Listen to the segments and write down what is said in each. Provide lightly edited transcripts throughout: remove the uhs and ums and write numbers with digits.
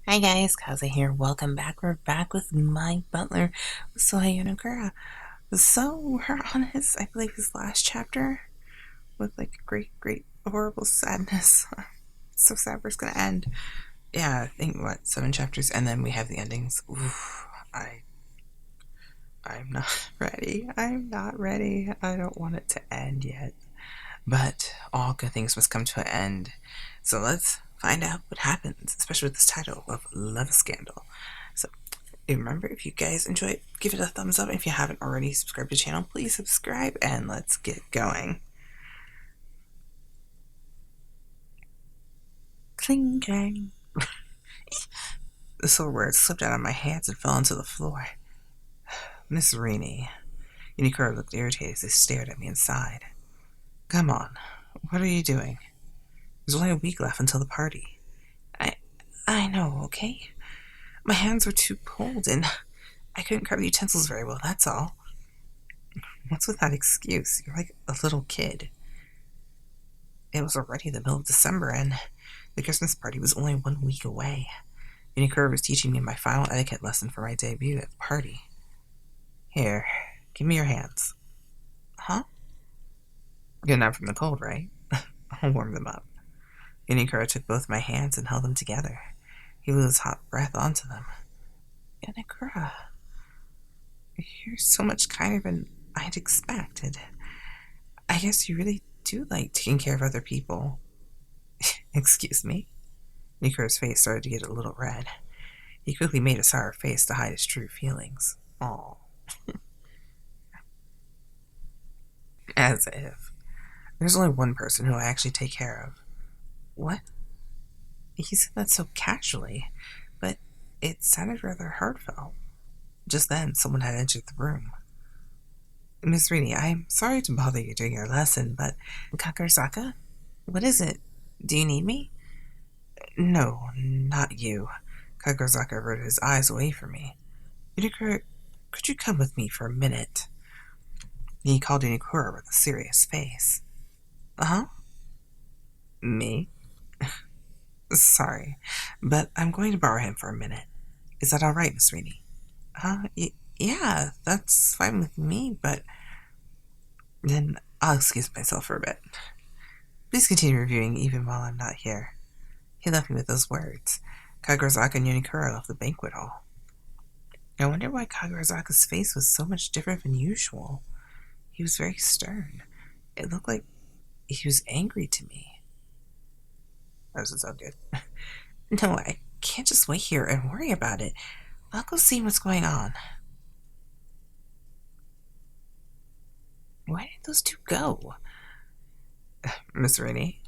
Hi guys, Kaza here. Welcome back. We're back with my butler, Shohei Yonekura. So we're on his, I believe, his last chapter with like great, horrible sadness. So sad where it's gonna end. Yeah, I think what 7 chapters, and then we have the endings. Oof, I'm not ready. I'm not ready. I don't want it to end yet. But all good things must come to an end. So let's find out what happens, especially with this title of Love Scandal. So remember, if you guys enjoyed, give it a thumbs up. If you haven't already subscribed to the channel, please subscribe and let's get going. Cling clang. The silverware slipped out of my hands and fell onto the floor. Miss Rini. Yonekura looked irritated as they stared at me inside. Come on, what are you doing? There's only a week left until the party. I know, okay? My hands were too cold and I couldn't grab the utensils very well, that's all. What's with that excuse? You're like a little kid. It was already the middle of December and the Christmas party was only 1 week away. Yonekura was teaching me my final etiquette lesson for my debut at the party. Here, give me your hands. Huh? Getting out from the cold, right? I'll warm them up. Yonekura took both my hands and held them together. He blew his hot breath onto them. Yonekura, you're so much kinder than I'd expected. I guess you really do like taking care of other people. Excuse me? Yonekura's face started to get a little red. He quickly made a sour face to hide his true feelings. Oh, as if. There's only one person who I actually take care of. What? He said that so casually, but it sounded rather heartfelt. Just then, someone had entered the room. Miss Rini, I'm sorry to bother you during your lesson, but Kakarasaka? What is it? Do you need me? No, not you. Kakarasaka averted his eyes away from me. Yonekura, could you come with me for a minute? He called Yonekura with a serious face. Uh-huh? Me? Sorry, but I'm going to borrow him for a minute. Is that all right, Miss Rini? Yeah, that's fine with me, but then I'll excuse myself for a bit. Please continue reviewing even while I'm not here. He left me with those words. Kagurazaka and Yonekura left the banquet hall. I wonder why Kagurazaka's face was so much different than usual. He was very stern. It looked like he was angry to me. That doesn't sound good. No, I can't just wait here and worry about it. I'll go see what's going on. Why did those two go? Miss Rini,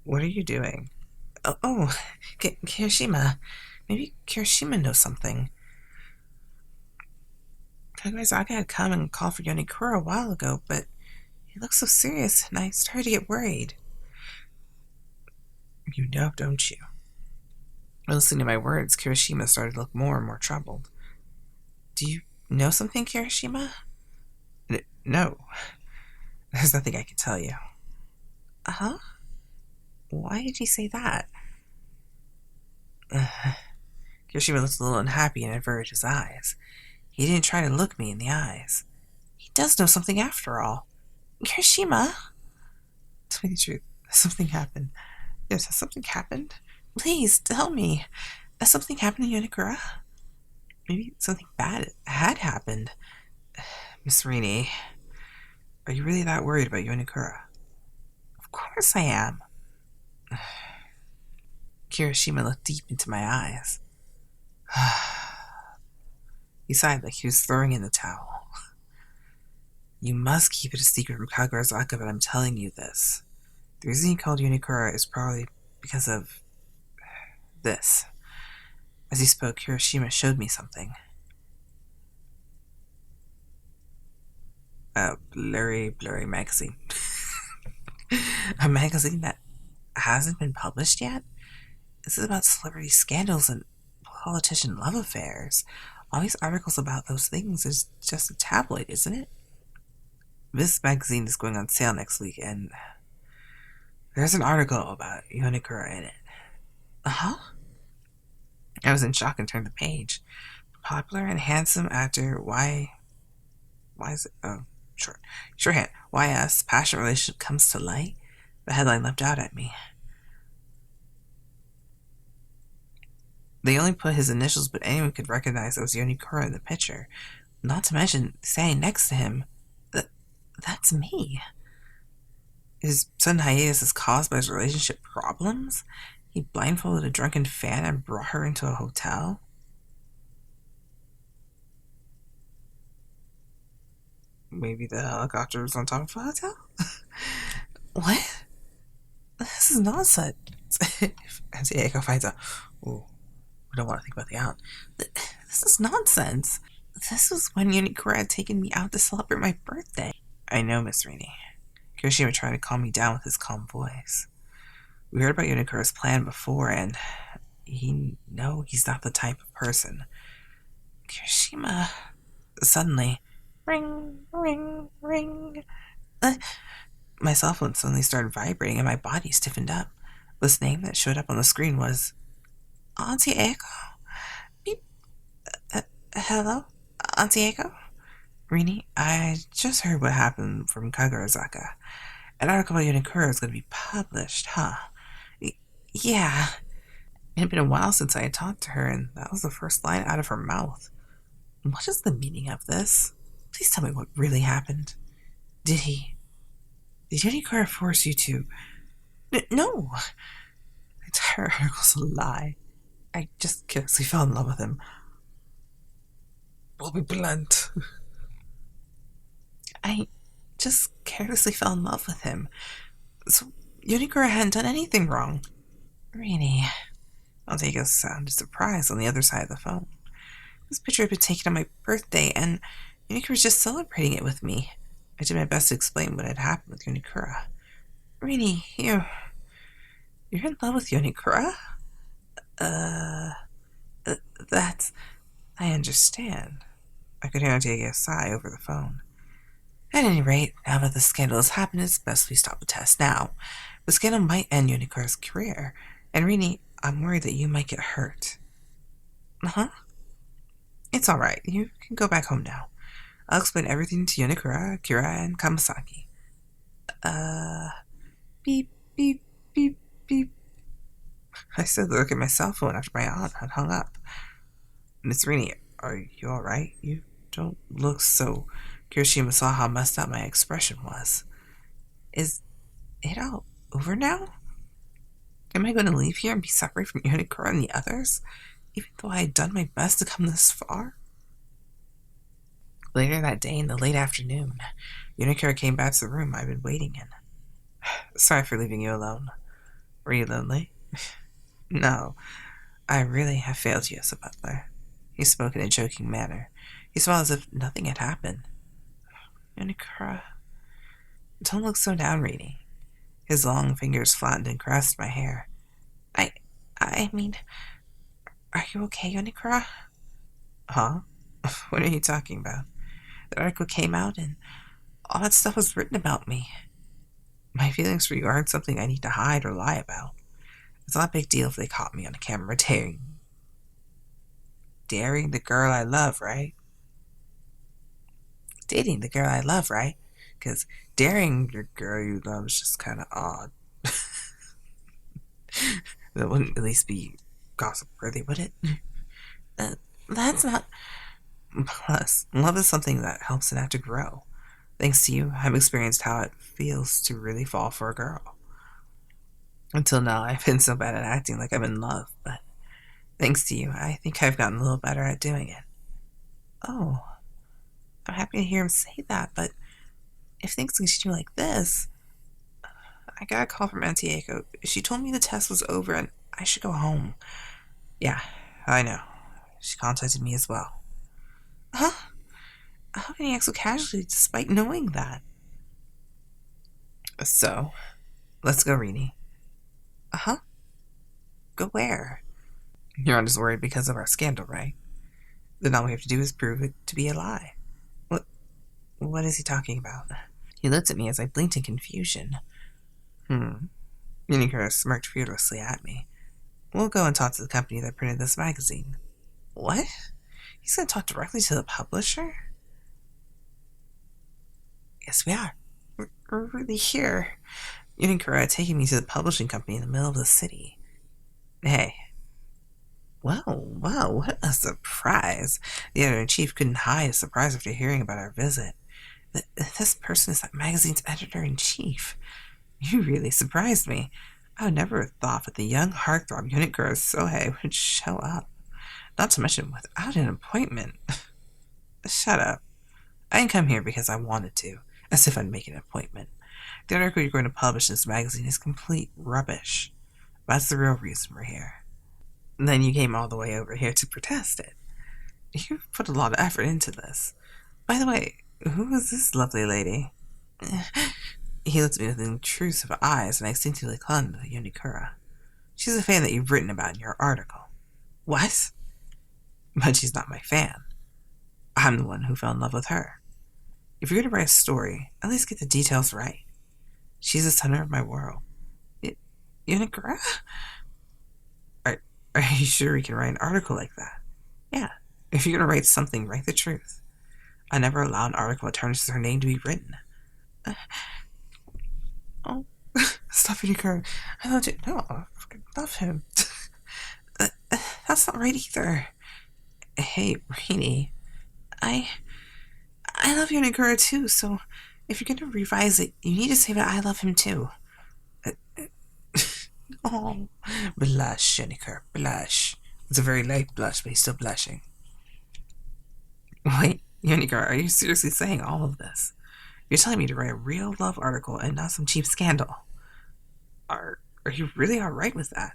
what are you doing? Kirishima. Maybe Kirishima knows something. Kagurazaka had come and called for Yonekura a while ago, but he looked so serious, and I started to get worried. You know, don't you? Listening to my words, Kirishima started to look more and more troubled. Do you know something, Kirishima? No. There's nothing I can tell you. Uh-huh? Why did you say that? Kirishima looked a little unhappy and averted his eyes. He didn't try to look me in the eyes. He does know something after all. Kirishima? Tell me the truth. Something happened. Yes, has something happened? Please, tell me. Has something happened to Yonekura? Maybe something bad had happened. Miss Rini, are you really that worried about Yonekura? Of course I am. Kirishima looked deep into my eyes. He sighed like he was throwing in the towel. You must keep it a secret from Kagurazaka, but I'm telling you this. The reason he called Yonekura is probably because of this. As he spoke, Kirishima showed me something. A blurry magazine. A magazine that hasn't been published yet? This is about celebrity scandals and politician love affairs. All these articles about those things is just a tabloid, isn't it? This magazine is going on sale next week, and there's an article about Yonekura in it. Uh-huh? I was in shock and turned the page. Popular and handsome actor, why is it? Oh, shorthand. YS, passionate relationship comes to light? The headline leapt out at me. They only put his initials, but anyone could recognize it was Yonekura in the picture. Not to mention, standing next to him, that's me. His sudden hiatus is caused by his relationship problems? He blindfolded a drunken fan and brought her into a hotel? Maybe the helicopter was on top of a hotel? What? This is nonsense. As Diego finds out, ooh, we don't want to think about the out. This is nonsense. This was when Yonekura had taken me out to celebrate my birthday. I know, Miss Rini. Kirishima tried to calm me down with his calm voice. We heard about Yonekura's plan before, and he's not the type of person. Kirishima. Suddenly, ring, ring, ring. My cell phone suddenly started vibrating and my body stiffened up. This name that showed up on the screen was Auntie Eiko. Beep. Hello? Auntie Eiko? Rini, I just heard what happened from Kagurazaka. An article about Yonekura is going to be published, huh? Yeah. It had been a while since I had talked to her, and that was the first line out of her mouth. What is the meaning of this? Please tell me what really happened. Did Yonekura force you to... No! The entire article's a lie. I just carelessly fell in love with him. We'll be blunt. I just carelessly fell in love with him. So Yonekura hadn't done anything wrong. Rini. Altego sounded surprised on the other side of the phone. This picture had been taken on my birthday, and Yonekura was just celebrating it with me. I did my best to explain what had happened with Yonekura. Rini, you're in love with Yonekura? That's... I understand. I could hear Otome sigh over the phone. At any rate, now that the scandal has happened, it's best we stop the test now. The scandal might end Yonekura's career, and Rini, I'm worried that you might get hurt. Uh-huh. It's alright. You can go back home now. I'll explain everything to Yonekura, Kira, and Kamisaki. Beep, beep, beep, beep. I stood looking at my cell phone after my aunt had hung up. Miss Rini, are you alright? You don't look so... Kirishima saw how messed up my expression was. Is it all over now? Am I going to leave here and be separate from Yonekura and the others, even though I had done my best to come this far? Later that day, in the late afternoon, Yonekura came back to the room I'd been waiting in. Sorry for leaving you alone. Were you lonely? No, I really have failed you as a butler. He spoke in a joking manner. He smiled as if nothing had happened. Yonekura, don't look so down, Rini. His long fingers flattened and caressed my hair. I mean, are you okay, Yonekura? Huh? What are you talking about? The article came out and all that stuff was written about me. My feelings for you aren't something I need to hide or lie about. It's not a big deal if they caught me on a camera daring the girl I love, right? Dating the girl I love, right? Because daring your girl you love is just kind of odd. That wouldn't at least be gossip worthy, would it? That's not... Plus, love is something that helps an actor grow. Thanks to you, I've experienced how it feels to really fall for a girl. Until now, I've been so bad at acting like I'm in love, but thanks to you, I think I've gotten a little better at doing it. Oh, I'm happy to hear him say that, but if things continue like this... I got a call from Auntie Eiko. She told me the test was over and I should go home. Yeah, I know. She contacted me as well. Huh? How can he act so casually despite knowing that? So, let's go, Rini. Uh-huh. Go where? You're not just worried because of our scandal, right? Then all we have to do is prove it to be a lie. What is he talking about? He looked at me as I blinked in confusion. Yonekura smirked fearlessly at me. We'll go and talk to the company that printed this magazine. What? He's going to talk directly to the publisher? Yes, we are. We're really here. Yonekura taking me to the publishing company in the middle of the city. Hey. Wow, what a surprise. The editor-in-chief couldn't hide his surprise after hearing about our visit. This person is that magazine's editor-in-chief. You really surprised me. I would never have thought that the young heartthrob Yonekura Shohei would show up. Not to mention without an appointment. Shut up. I didn't come here because I wanted to, as if I'd make an appointment. The article you're going to publish in this magazine is complete rubbish. That's the real reason we're here. And then you came all the way over here to protest it. You've put a lot of effort into this. By the way, who is this lovely lady? He looked at me with intrusive eyes, and I instinctively clung to Yonekura. She's a fan that you've written about in your article. What? But she's not my fan. I'm the one who fell in love with her. If you're going to write a story, at least get the details right. She's the center of my world. Yonekura? Are you sure we can write an article like that? Yeah. If you're going to write something, write the truth. I never allow an article that tarnishes her name to be written. Oh, stop Yonekura. I love you. No, I fucking love him. That's not right either. Hey, Rini. I love Yonekura too, so if you're going to revise it, you need to say that I love him too. Oh, blush, Yonekura, blush. It's a very light blush, but he's still blushing. Wait, Yonekura, are you seriously saying all of this? You're telling me to write a real love article and not some cheap scandal. Are you really alright with that?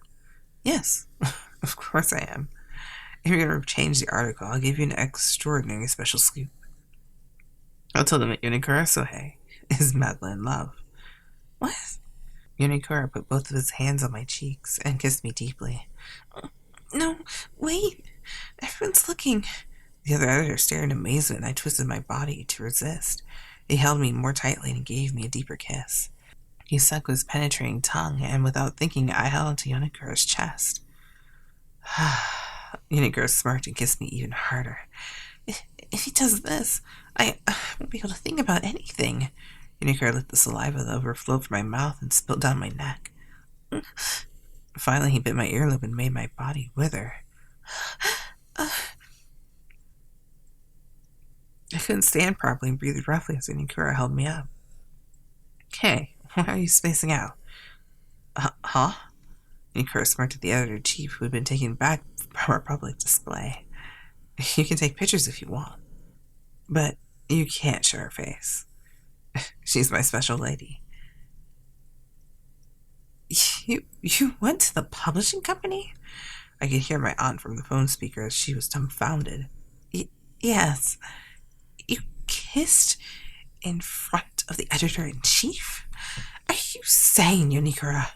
Yes, of course I am. If you're going to change the article, I'll give you an extraordinary special scoop. I'll tell them that Yonekura Shohei is madly in love. What? Yonekura put both of his hands on my cheeks and kissed me deeply. No, wait. Everyone's looking. The other editor stared in amazement, and I twisted my body to resist. He held me more tightly and gave me a deeper kiss. He sucked with his penetrating tongue, and without thinking, I held onto Yonekura's chest. Yonekura smirked and kissed me even harder. If he does this, I won't be able to think about anything. Yonekura licked the saliva that overflowed from my mouth and spilled down my neck. Finally, he bit my earlobe and made my body wither. I couldn't stand properly and breathed roughly as Yonekura held me up. Hey, why are you spacing out? Huh? Yonekura smirked at the editor-in-chief, who had been taken back from our public display. You can take pictures if you want, but you can't show her face. She's my special lady. You went to the publishing company? I could hear my aunt from the phone speaker as she was dumbfounded. Yes. You kissed in front of the editor-in-chief? Are you sane, Yonekura?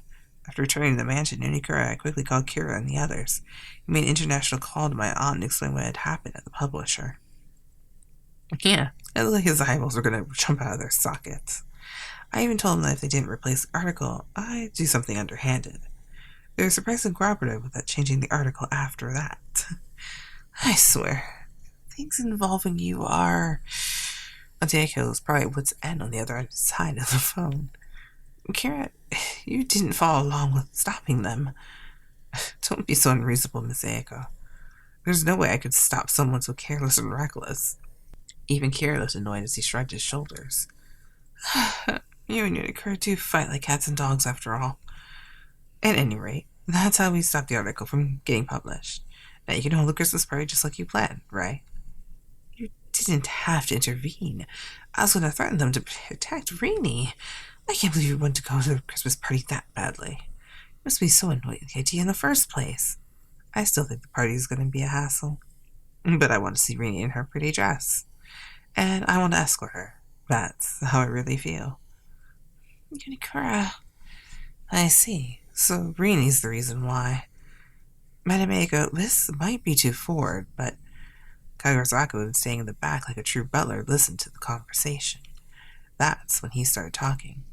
After returning to the mansion, Yonekura quickly called Kira and the others. He made an international call to my aunt and explained what had happened at the publisher. Yeah, it looked like his eyeballs were going to jump out of their sockets. I even told him that if they didn't replace the article, I'd do something underhanded. They were surprisingly cooperative without changing the article after that. I swear, things involving you are... Diego was probably what's end on the other side of the phone. Kira, you didn't follow along with stopping them. Don't be so unreasonable, Miss Aiko. There's no way I could stop someone so careless and reckless. Even Kira looked annoyed as he shrugged his shoulders. You and Yonekura do fight like cats and dogs after all. At any rate, that's how we stopped the article from getting published. Now you can hold the Christmas party just like you planned, right? You didn't have to intervene. I was going to threaten them to protect Rini. I can't believe you wanted to go to the Christmas party that badly. You must be so annoyed with the idea in the first place. I still think the party is going to be a hassle. But I want to see Rini in her pretty dress. And I want to escort her. That's how I really feel. Yonekura. I see. So Rini's the reason why. Madame Aiko, this might be too forward, but Kagurasaku, who was staying in the back like a true butler, listened to the conversation. That's when he started talking.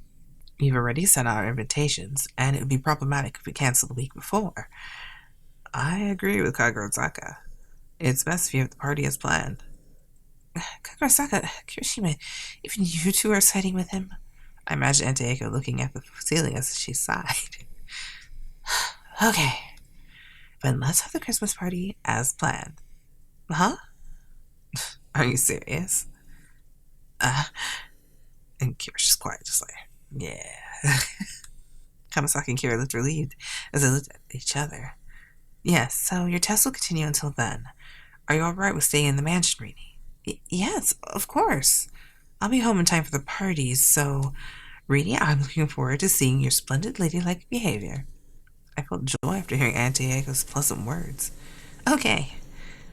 We've already sent out our invitations, and it would be problematic if we canceled the week before. I agree with Kagurosaka. It's best if you have the party as planned. Kagurosaka, Kirishima, even you two are siding with him? I imagine Auntie Eiko looking at the ceiling as she sighed. Okay, then let's have the Christmas party as planned. Huh? Are you serious? And Kira's just quiet, just like, yeah. Kamisaki and Kira looked relieved as they looked at each other. Yes, so your test will continue until then. Are you alright with staying in the mansion, Rini? Yes, of course. I'll be home in time for the party, so, Rini, I'm looking forward to seeing your splendid ladylike behavior. I felt joy after hearing Auntie Eiko's pleasant words. Okay,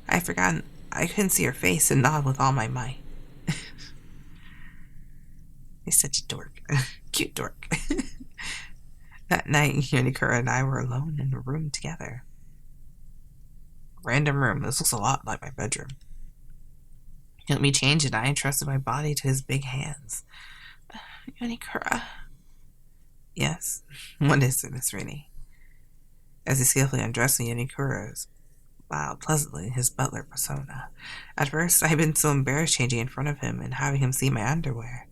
I'd forgotten I couldn't see her face and nod with all my might. He's such a dork. Cute dork. That night, Yonekura and I were alone in a room together. Random room. This looks a lot like my bedroom. He let me change it. I entrusted my body to his big hands. Yonekura. Yes? What is it, Miss Rini? As he skillfully undressed me, Yonekura smiled pleasantly in his butler persona. At first, I had been so embarrassed changing in front of him and having him see my underwear.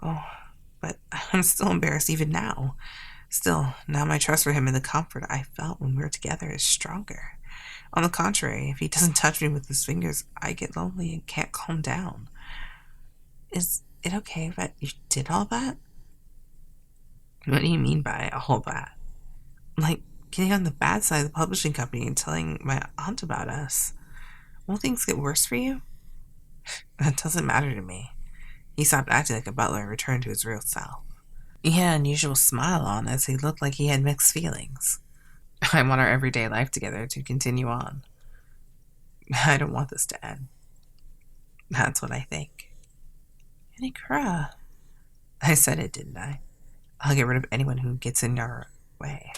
Oh, but I'm still embarrassed even now. Still, now my trust for him and the comfort I felt when we were together is stronger. On the contrary, if he doesn't touch me with his fingers, I get lonely and can't calm down. Is it okay that you did all that? What do you mean by all that? Like, getting on the bad side of the publishing company and telling my aunt about us. Won't things get worse for you? That doesn't matter to me. He stopped acting like a butler and returned to his real self. He had an unusual smile on as he looked like he had mixed feelings. I want our everyday life together to continue on. I don't want this to end. That's what I think. Yonekura. I said it, didn't I? I'll get rid of anyone who gets in our way.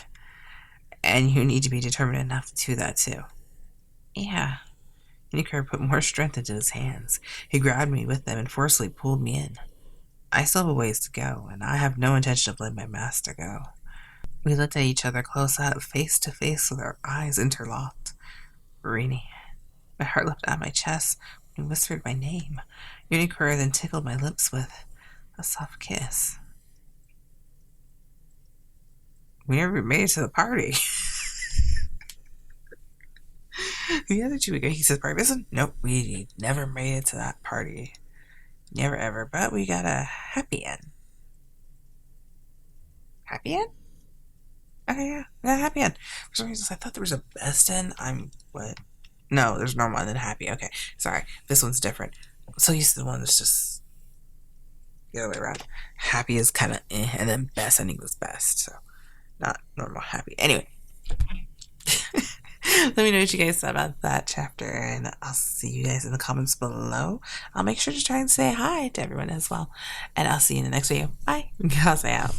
And you need to be determined enough to do that too. Yeah. Yonekura put more strength into his hands. He grabbed me with them and forcefully pulled me in. I still have a ways to go, and I have no intention of letting my master go. We looked at each other close up, face to face with our eyes interlocked. Rini. My heart leapt out of my chest when he whispered my name. Yonekura then tickled my lips with a soft kiss. We never made it to the party. The other 2 weeks, he says, party. Listen, nope, we never made it to that party. Never ever, but we got a happy end. Happy end? Okay, yeah, a happy end. For some reason, I thought there was a best end. What? No, there's normal and then happy. Okay, sorry. This one's different. I'm so used to the one that's just the other way around. Happy is kind of and then best ending was best. So, not normal, happy. Anyway. Let me know what you guys thought about that chapter, and I'll see you guys in the comments below. I'll make sure to try and say hi to everyone as well, and I'll see you in the next video. Bye. Kaze out.